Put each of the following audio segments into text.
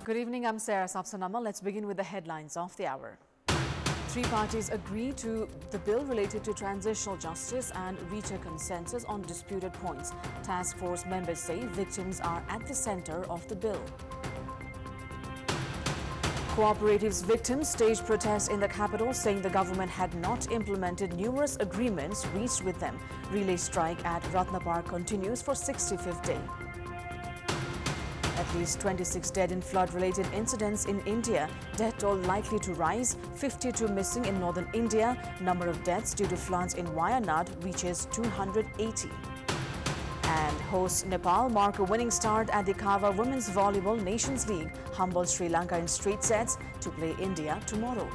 Good evening, I'm Sarah Sapsanamma. Let's begin with the headlines of the hour. Three parties agree to the bill related to transitional justice and reach a consensus on disputed points. Task force members say victims are at the center of the bill. Cooperatives victims staged protests in the capital saying the government had not implemented numerous agreements reached with them. Relay strike at Ratna Park continues for 65th day. At least 26 dead in flood-related incidents in India. Death toll likely to rise. 52 missing in northern India. Number of deaths due to floods in Wayanad reaches 280. And hosts Nepal mark a winning start at the Kava Women's Volleyball Nations League. Humble Sri Lanka in straight sets to play India tomorrow.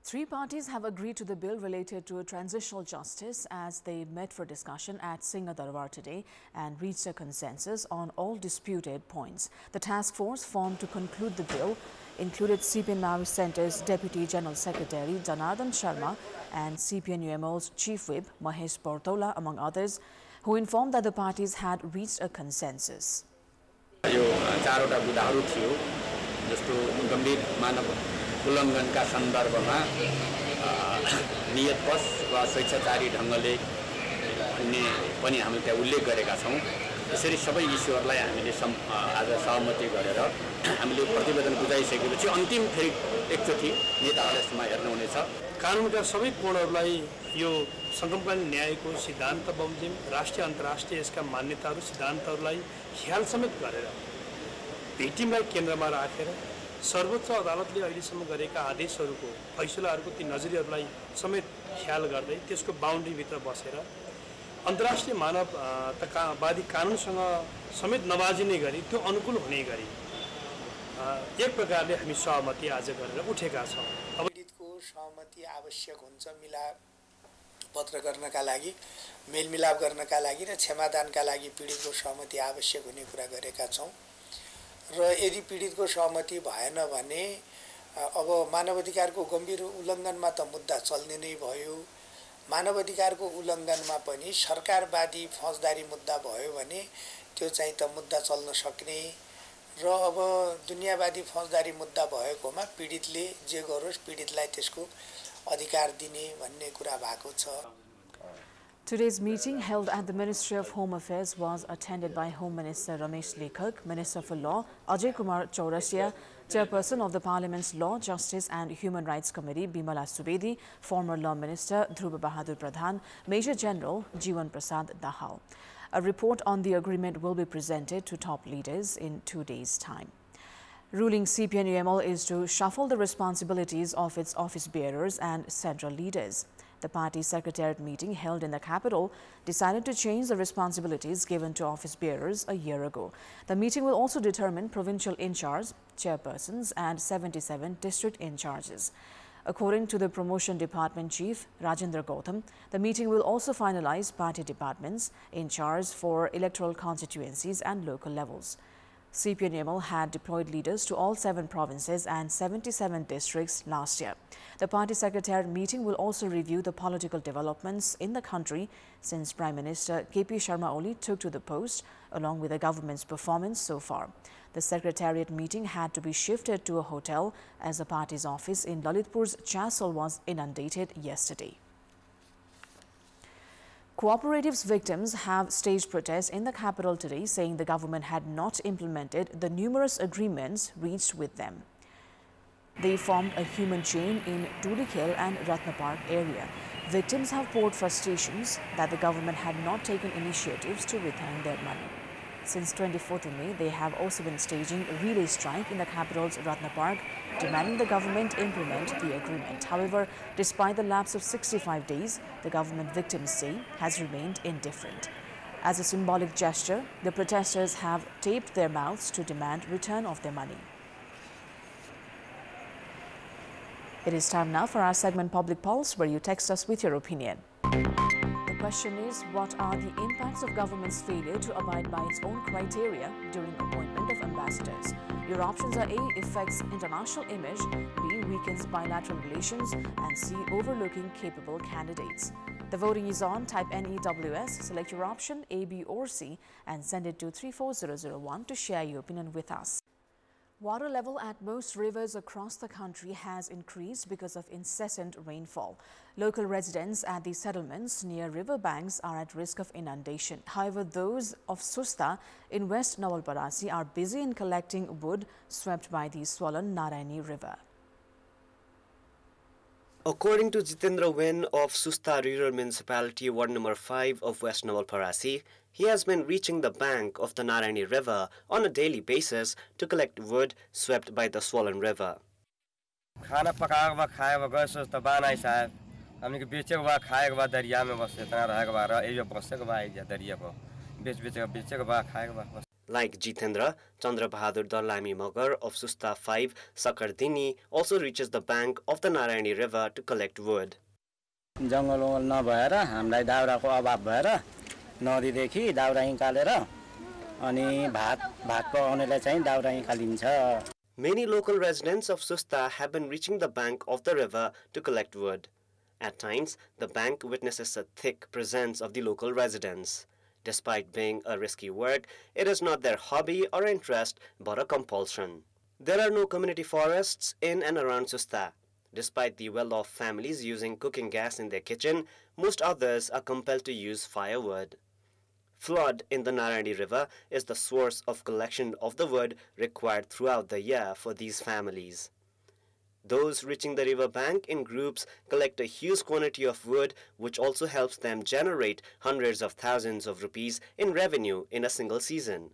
Three parties have agreed to the bill related to transitional justice as they met for discussion at Singhadarbar today and reached a consensus on all disputed points. The task force formed to conclude the bill included CPN Maoist Centre's Deputy General Secretary Janardhan Sharma and CPN-UMO's Chief Whip Mahesh Portola, among others, who informed that the parties had reached a consensus. उल्लङ्घनका सन्दर्भमा नियतवश वा स्वेच्छाचारी ढङ्गले अन्य पनि हामीले त्यहाँ उल्लेख गरेका छौं। यसरी सबै इस्युहरुलाई हामीले आज सहमति गरेर हामीले प्रतिवेदन बुझाइसकेपछि अन्तिम फेरि एकचोटी नेताहरूले यसमा हेर्नु हुनेछ। कानुनका सबै कोणहरुलाई यो संगमकालीन न्यायको सिद्धान्त बमोजिम राष्ट्रिय अन्तर्राष्ट्रिय यसका मान्यताहरू सिद्धान्तहरूलाई ख्याल समेत गरेर भेटिमलाई केन्द्रमा राखेर सर्वोच्च अदालतले अहिलेसम्म गरेका आदेशहरूको फैसलाहरूको ती नजरिहरूलाई समेत ख्याल गर्दै त्यसको बाउन्ड्री भित्र बसेर अन्तर्राष्ट्रिय मानवतावादी कानुनसँग समेत नबाजिने गरी त्यो अनुकूल हुने गरी एक प्रकारले हामी सहमति आज गरेर उठेका छौं। अब पीडितको सहमति आवश्यक हुन्छ मिलापत्र गर्नका लागि मेलमिलाप गर्नका लागि र क्षमादानका लागि पीडितको सहमति आवश्यक हुने कुरा गरेका छौं। र यदि पीडितको सहमति भएन भने अब मानवाधिकारको गम्भीर उल्लङ्घनमा त मुद्दा चल्ने नै भयो। मानवाधिकारको उल्लङ्घनमा पनि सरकारवादी फौजदारी मुद्दा भयो भने त्यो चाहिँ त मुद्दा चल्न सक्ने र अब दुनियावादी फौजदारी मुद्दा भएकोमा पीडितले जे गरोस् पीडितलाई त्यसको अधिकार दिने भन्ने कुरा भएको छ। Today's meeting held at the Ministry of Home Affairs was attended by Home Minister Ramesh Lekhak, Minister for Law Ajay Kumar Chaurasia, Chairperson of the Parliament's Law, Justice and Human Rights Committee Bimala Subedi, former Law Minister Dhruva Bahadur Pradhan, Major General Jeewan Prasad Dahal. A report on the agreement will be presented to top leaders in 2 days' time. Ruling CPN-UML is to shuffle the responsibilities of its office bearers and central leaders. The party secretariat meeting held in the capital decided to change the responsibilities given to office bearers a year ago. The meeting will also determine provincial in-charge, chairpersons and 77 district in-charges. According to the Promotion Department Chief Rajendra Gautam, the meeting will also finalize party departments in charge for electoral constituencies and local levels. CPN-UML had deployed leaders to all 7 provinces and 77 districts last year. The party secretariat meeting will also review the political developments in the country since Prime Minister KP Sharma Oli took to the post, along with the government's performance so far. The secretariat meeting had to be shifted to a hotel as the party's office in Lalitpur's Chasol was inundated yesterday. Cooperatives victims have staged protests in the capital today, saying the government had not implemented the numerous agreements reached with them. They formed a human chain in Tulikil and Ratna Park area. Victims have poured frustrations that the government had not taken initiatives to return their money. Since 24th of May, they have also been staging a relay strike in the capital's Ratna Park, demanding the government implement the agreement. However, despite the lapse of 65 days, the government, victims say, has remained indifferent. As a symbolic gesture, the protesters have taped their mouths to demand return of their money. It is time now for our segment Public Pulse, where you text us with your opinion. The question is, what are the impacts of government's failure to abide by its own criteria during appointment of ambassadors? Your options are A, affects international image, B, weakens bilateral relations, and C, overlooking capable candidates. The voting is on. Type NEWS, select your option A, B or C and send it to 34001 to share your opinion with us. Water level at most rivers across the country has increased because of incessant rainfall. Local residents at the settlements near river banks are at risk of inundation. However, those of Susta in West Nawalparasi are busy in collecting wood swept by the swollen Narayani River. According to Jitendra Wen of Susta Rural Municipality, Ward number 5 of West Nawalparasi, he has been reaching the bank of the Narayani River on a daily basis to collect wood swept by the swollen river. खाना पकाएको बा खाएको गए सोच्दा बानाइ साहब हामी के बेचेको बा खाएको बा दरिया में बस इतना रहेको बा र यो बसेको बा आइजा दरिया को बेचेको बा खाएको बा. Like Jitendra, Chandra Bahadur Darlami Magar of Susta 5 Sakardini also reaches the bank of the Narayani River to collect wood. जंगल नभएर हामीलाई दाउराको अभाव भएर नदीदेखि दाउरा निकालेर अनि भात पकाउनेलाई चाहिँ दाउरा निकालिन्छ. Many local residents of Susta have been reaching the bank of the river to collect wood. At times, the bank witnesses a thick presence of the local residents. Despite being a risky work, it is not their hobby or interest, but a compulsion. There are no community forests in and around Susta. Despite the well-off families using cooking gas in their kitchen, most others are compelled to use firewood. Flood in the Narayani River is the source of collection of the wood required throughout the year for these families. Those reaching the river bank in groups collect a huge quantity of wood, which also helps them generate hundreds of thousands of rupees in revenue in a single season.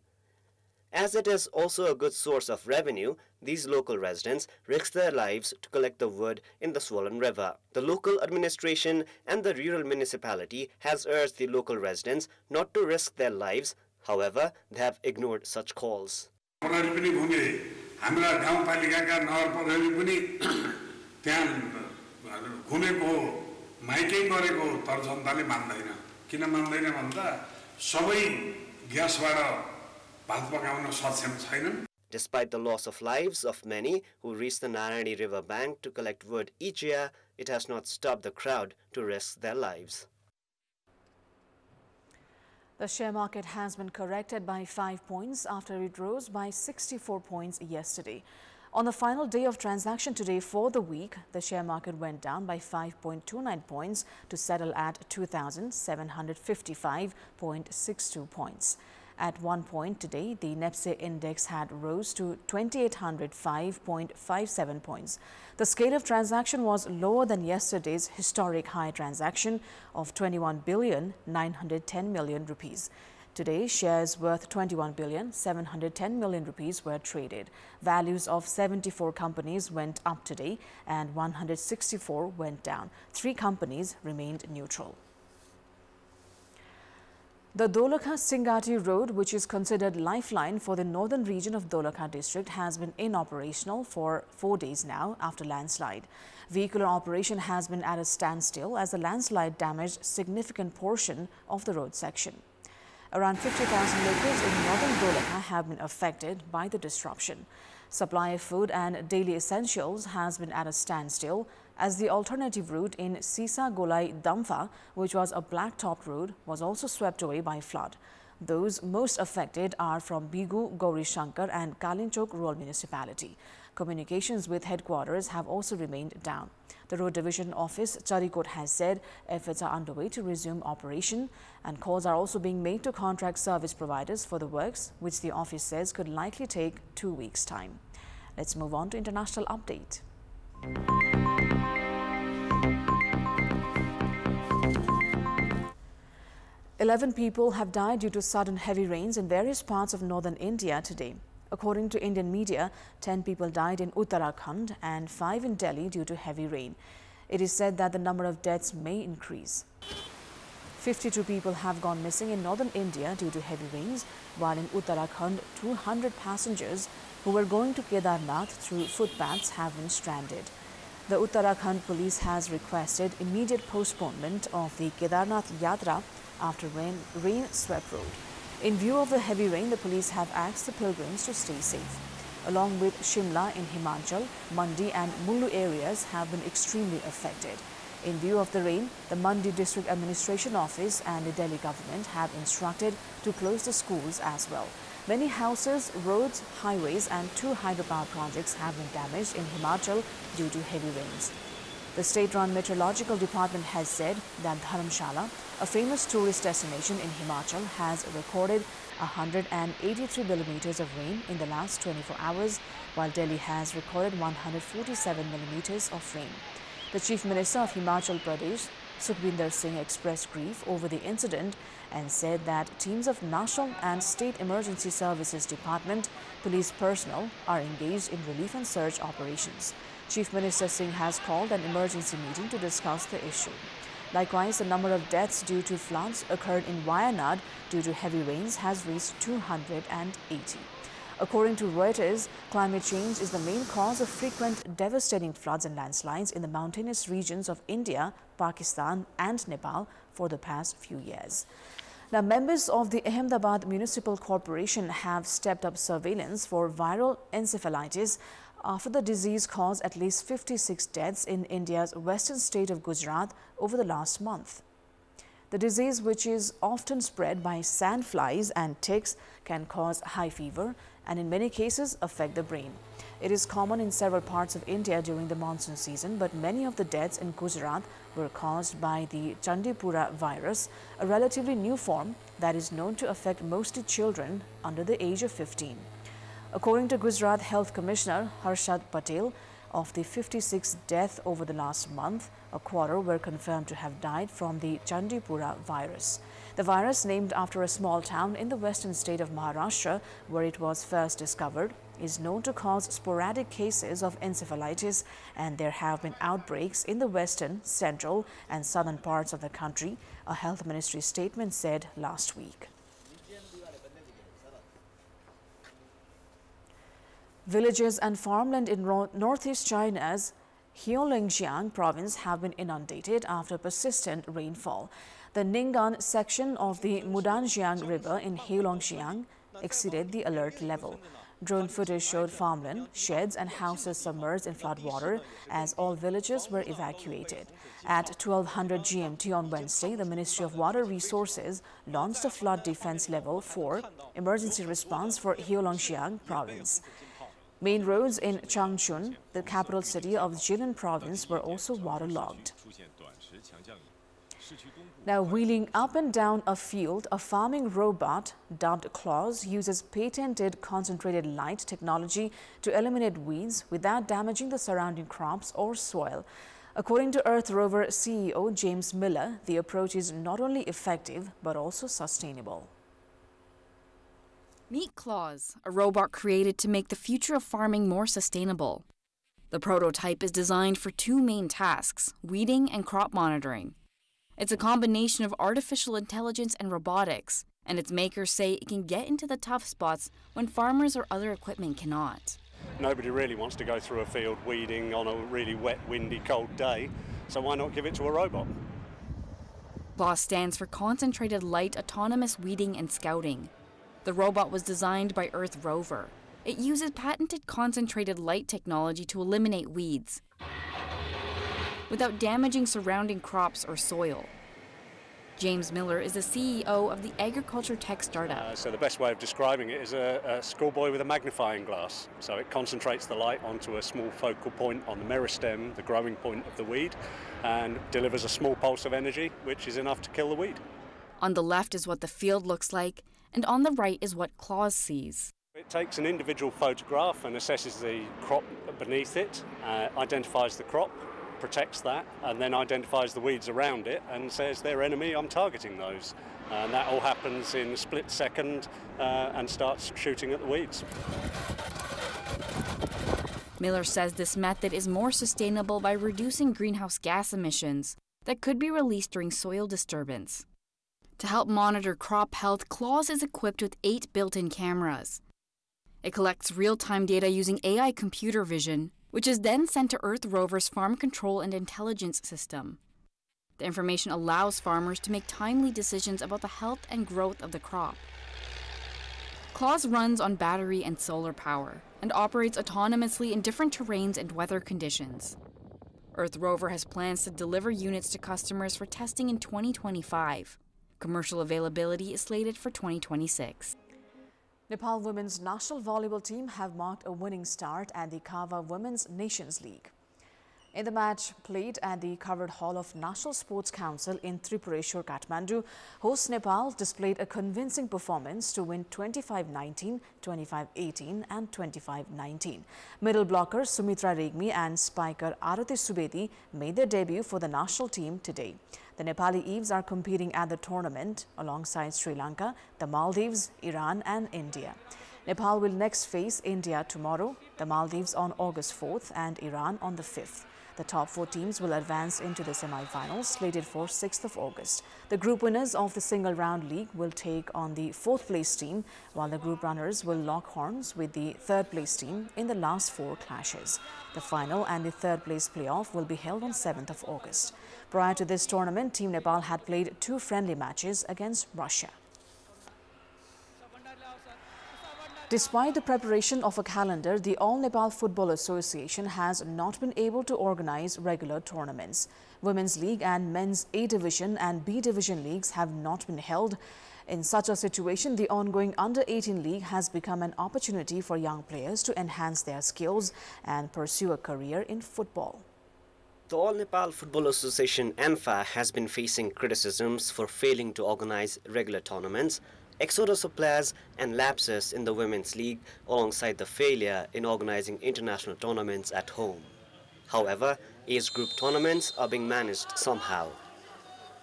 As it is also a good source of revenue, these local residents risk their lives to collect the wood in the swollen river. The local administration and the rural municipality has urged the local residents not to risk their lives. However, they have ignored such calls. हाम्रा गाउँपालिकाका नगरपालिकाले पनि त्यहाँ घुमेको miking गरेको तर जनताले मान्दैन. किन मान्दैन भन्दा सबै ग्यासबाट भात पकाउन सक्षम छैनन्. Despite the loss of lives of many who reach the Narayani River bank to collect wood each year, it has not stopped the crowd to risk their lives. The share market has been corrected by 5 points after it rose by 64 points yesterday. On the final day of transaction today for the week, the share market went down by 5.29 points to settle at 2,755.62 points. At one point today, the NEPSE index had rose to 2,805.57 points. The scale of transaction was lower than yesterday's historic high transaction of 21,910 million rupees. Today, shares worth 21,710 million rupees were traded. Values of 74 companies went up today and 164 went down. 3 companies remained neutral. The Dolakha-Singati road, which is considered lifeline for the northern region of Dolakha district, has been inoperational for 4 days now after landslide. Vehicular operation has been at a standstill as the landslide damaged significant portion of the road section. Around 50,000 locals in northern Dolakha have been affected by the disruption. Supply of food and daily essentials has been at a standstill as the alternative route in Sisa Golai Damfa, which was a black-topped road, was also swept away by flood. Those most affected are from Bigu, Gauri Shankar and Kalinchok Rural Municipality. Communications with headquarters have also remained down. The Road Division Office, Charikot, has said efforts are underway to resume operation and calls are also being made to contract service providers for the works, which the office says could likely take 2 weeks' time. Let's move on to international update. Eleven people have died due to sudden heavy rains in various parts of northern India today. According to Indian media, 10 people died in Uttarakhand and 5 in Delhi due to heavy rain. It is said that the number of deaths may increase. 52 people have gone missing in northern India due to heavy rains, while in Uttarakhand, 200 passengers who were going to Kedarnath through footpaths have been stranded. The Uttarakhand police has requested immediate postponement of the Kedarnath Yatra after rain swept road. In view of the heavy rain, the police have asked the pilgrims to stay safe. Along with Shimla in Himachal, Mandi and Mullu areas have been extremely affected. In view of the rain, the Mandi District Administration Office and the Delhi government have instructed to close the schools as well. Many houses, roads, highways and 2 hydropower projects have been damaged in Himachal due to heavy rains. The state-run meteorological department has said that Dharamshala, a famous tourist destination in Himachal, has recorded 183 millimeters of rain in the last 24 hours, while Delhi has recorded 147 millimeters of rain. The Chief Minister of Himachal Pradesh, Sukhbinder Singh, expressed grief over the incident and said that teams of National and State Emergency Services Department police personnel are engaged in relief and search operations. Chief Minister Singh has called an emergency meeting to discuss the issue. Likewise, the number of deaths due to floods occurred in Wayanad due to heavy rains has reached 280. According to Reuters, climate change is the main cause of frequent devastating floods and landslides in the mountainous regions of India, Pakistan and Nepal for the past few years. Now, members of the Ahmedabad Municipal Corporation have stepped up surveillance for viral encephalitis after the disease caused at least 56 deaths in India's western state of Gujarat over the last month. The disease, which is often spread by sandflies and ticks, can cause high fever and in many cases affect the brain. It is common in several parts of India during the monsoon season, but many of the deaths in Gujarat were caused by the Chandipura virus, a relatively new form that is known to affect mostly children under the age of 15. According to Gujarat Health Commissioner Harshad Patel, of the 56 deaths over the last month, a quarter were confirmed to have died from the Chandipura virus. The virus, named after a small town in the western state of Maharashtra where it was first discovered, is known to cause sporadic cases of encephalitis, and there have been outbreaks in the western, central and southern parts of the country, a health ministry statement said last week. Villages and farmland in northeast China's Heilongjiang province have been inundated after persistent rainfall. The Ning'an section of the Mudanjiang River in Heilongjiang exceeded the alert level. Drone footage showed farmland, sheds and houses submerged in floodwater as all villages were evacuated. At 1200 GMT on Wednesday, the Ministry of Water Resources launched a flood defense level 4 emergency response for Heilongjiang province. Main roads in Changchun, the capital city of Jilin province, were also waterlogged. Now, wheeling up and down a field, a farming robot dubbed Claus uses patented concentrated light technology to eliminate weeds without damaging the surrounding crops or soil. According to Earth Rover CEO James Miller, the approach is not only effective but also sustainable. Meet Claus, a robot created to make the future of farming more sustainable. The prototype is designed for 2 main tasks, weeding and crop monitoring. It's a combination of artificial intelligence and robotics, and its makers say it can get into the tough spots when farmers or other equipment cannot. Nobody really wants to go through a field weeding on a really wet, windy, cold day, so why not give it to a robot? Claus stands for Concentrated Light Autonomous Weeding and Scouting. The robot was designed by Earth Rover. It uses patented concentrated light technology to eliminate weeds without damaging surrounding crops or soil. James Miller is the CEO of the agriculture tech startup. So the best way of describing it is a schoolboy with a magnifying glass. So it concentrates the light onto a small focal point on the meristem, the growing point of the weed, and delivers a small pulse of energy, which is enough to kill the weed. On the left is what the field looks like, and on the right is what Claus sees. It takes an individual photograph and assesses the crop beneath it, identifies the crop, protects that, and then identifies the weeds around it and says, "They're enemy, I'm targeting those." And that all happens in a split second and starts shooting at the weeds. Miller says this method is more sustainable by reducing greenhouse gas emissions that could be released during soil disturbance. To help monitor crop health, Claus is equipped with 8 built-in cameras. It collects real-time data using AI computer vision, which is then sent to Earth Rover's Farm Control and Intelligence system. The information allows farmers to make timely decisions about the health and growth of the crop. Claus runs on battery and solar power and operates autonomously in different terrains and weather conditions. Earth Rover has plans to deliver units to customers for testing in 2025. Commercial availability is slated for 2026. Nepal women's national volleyball team have marked a winning start at the Kava Women's Nations League. In the match played at the covered hall of National Sports Council in Tripureshwar, Kathmandu, host Nepal displayed a convincing performance to win 25-19, 25-18 and 25-19. Middle blocker Sumitra Regmi and spiker Arati Subedi made their debut for the national team today. The Nepali Eves are competing at the tournament alongside Sri Lanka, the Maldives, Iran and India. Nepal will next face India tomorrow, the Maldives on August 4th and Iran on the 5th. The top 4 teams will advance into the semi-finals slated for 6th of August. The group winners of the single round league will take on the 4th place team, while the group runners will lock horns with the 3rd place team in the last 4 clashes. The final and the 3rd place playoff will be held on 7th of August. Prior to this tournament, Team Nepal had played 2 friendly matches against Russia. Despite the preparation of a calendar, the All Nepal Football Association has not been able to organize regular tournaments. Women's League and Men's A Division and B Division leagues have not been held. In such a situation, the ongoing Under-18 League has become an opportunity for young players to enhance their skills and pursue a career in football. The All Nepal Football Association ANFA has been facing criticisms for failing to organize regular tournaments, exodus of players and lapses in the Women's League alongside the failure in organizing international tournaments at home. However, age group tournaments are being managed somehow.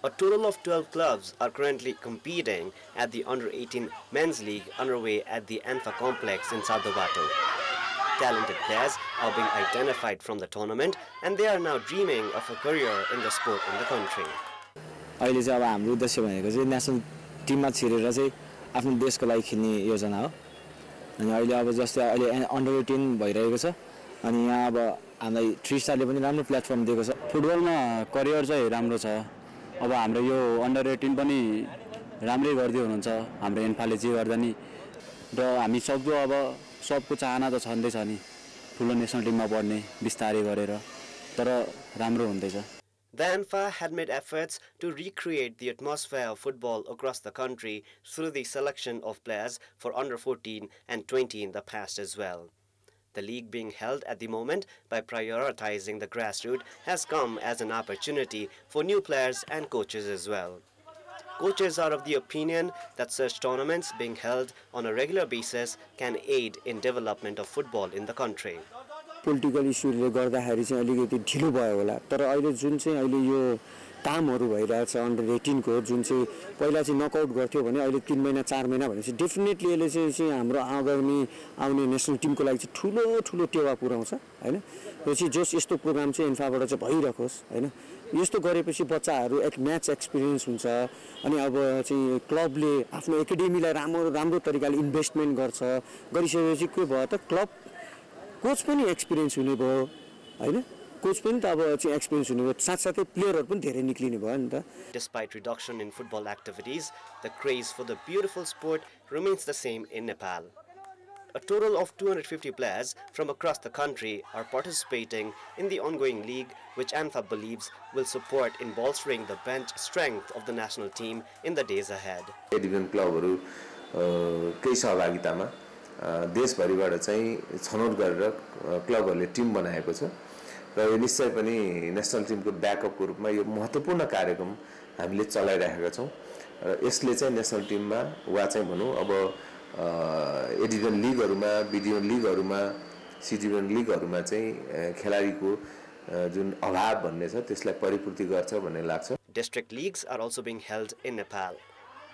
A total of 12 clubs are currently competing at the Under-18 Men's League underway at the ANFA complex in Sadobato. Talented players are being identified from the tournament and they are now dreaming of a career in the sport in the country. अहिले चाहिँ अब हाम्रो उद्देश्य भनेको चाहिँ national टिममा छिरेर चाहिँ आफ्नो देशको लागि खेल्ने योजना हो अनि अहिले अब जस्तै अहिले Under-18 भइरहेको छ अनि यहाँ अब हामीलाई 3 स्टारले पनि राम्रो प्लेटफर्म दिएको छ फुटबलमा करियर चाहिँ राम्रो छ अब हाम्रो यो Under-18 पनि राम्रै गर्दै हुनुहुन्छ हाम्रो एन्फाले जे गर्दा नि र हामी सक्दो अब सबको चाहना त छँदै छ नि ठुलो नेसनल टिममा बढ्ने बिस्तारै गरेर तर राम्रो हुँदैछ. The ANFA had made efforts to recreate the atmosphere of football across the country through the selection of players for Under-14 and 20 in the past as well. The league being held at the moment by prioritizing the grassroots has come as an opportunity for new players and coaches as well. Coaches are of the opinion that such tournaments being held on a regular basis can aid in development of football in the country. Political इस्युले गर्दाखेरि चाहिँ अलिकति ढिलो भयो होला तर अहिले जुन चाहिँ अहिले यो कामहरु भइरहेछ Under-18 को जुन चाहिँ पहिला चाहिँ नकआउट गर्थ्यो भने अहिले 3 महिना 4 महिना भनेपछि डेफिनेटली यसले चाहिँ हाम्रो आगामी आउने नेसनल टिमको लागि चाहिँ ठुलो ठुलो टेवा पुर्याउँछ हैन यो चाहिँ जस यस्तो प्रोग्राम चाहिँ एन्फाबाट चाहिँ भइरहोस् हैन यस्तो गरेपछि बच्चाहरु एक म्याच एक्सपीरियन्स हुन्छ अनि अब चाहिँ क्लबले आफ्नो एकाडेमीलाई राम्रो तरिकाले इन्भेस्टमेन्ट गर्छ गरिसकेपछि के भयो त क्लब कोच पनि एक्सपीरियन्स हुने भयो हैन कोच पनि त अब चाहिँ एक्सपीरियन्स हुने भयो साथसाथै प्लेयरहरु पनि धेरै निक्लिने भयो नि त. Despite reduction in football activities, the craze for the beautiful sport remains the same in Nepal. A total of 250 players from across the country are participating in the ongoing league, which ANFA believes will support in bolstering the bench strength of the national team in the days ahead. Division क्लबहरु केही सहभागितामा देशभरिबाट चाहिँ छनौट गरेर क्लबहरुले Tim बनाएको छ र यो निश्चय पनि national Timko ब्याकअपको रूपमा यो महत्त्वपूर्ण कार्यक्रम हामीले चलाइरहेका छौं र यसले चाहिँ नेशनल टिममा वा चाहिँ भनौं अब ए डिभिजन लिगहरुमा बी डिभिजन लिगहरुमा सी डिभिजन लिगहरुमा चाहिँ खेलाडीको जुन अभाव भन्ने छ त्यसलाई परिपूर्ति गर्छ भन्ने लाग्छ. District leagues are also being held in Nepal.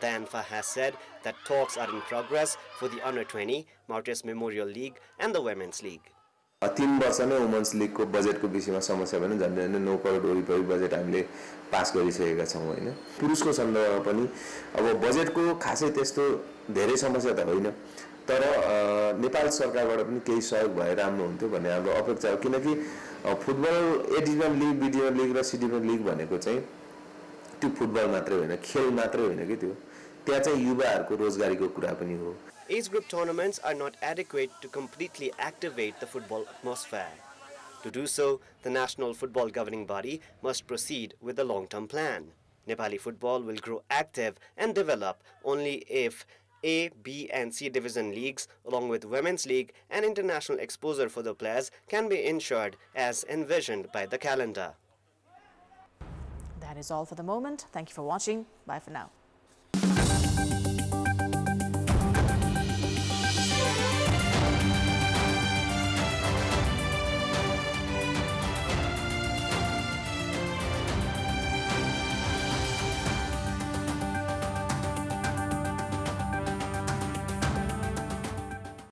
The ANFA has said that talks are in progress for the Under-20, Martyrs Memorial League and the Women's League. 3 वर्ष नै वुमेन्स लीगको बजेटको विषयमा समस्या भने झन्डै 9 करोड वरिपरि बजेट हामीले पास गरिसकेका छौं हैन. पुरुषको सन्दर्भमा पनि अब बजेटको खासै त्यस्तो धेरै समस्या त होइन तर नेपाल सरकारबाट पनि केही सहयोग भए राम्रो हुन्थ्यो भन्ने हाम्रो अपेक्षा हो किनकि football A division league B division league र सी डिभिजन लिग भनेको चाहिँ त्यो फुटबल मात्रै होइन खेल मात्रै होइन के त्यो त्यहाँ चाहिँ युवाहरुको रोजगारीको कुरा पनि हो. Age group tournaments are not adequate to completely activate the football atmosphere. To do so, the national football governing body must proceed with the long-term plan. Nepali football will grow active and develop only if A, B and C division leagues, along with Women's League and international exposure for the players, can be ensured as envisioned by the calendar. That is all for the moment. Thank you for watching. Bye for now.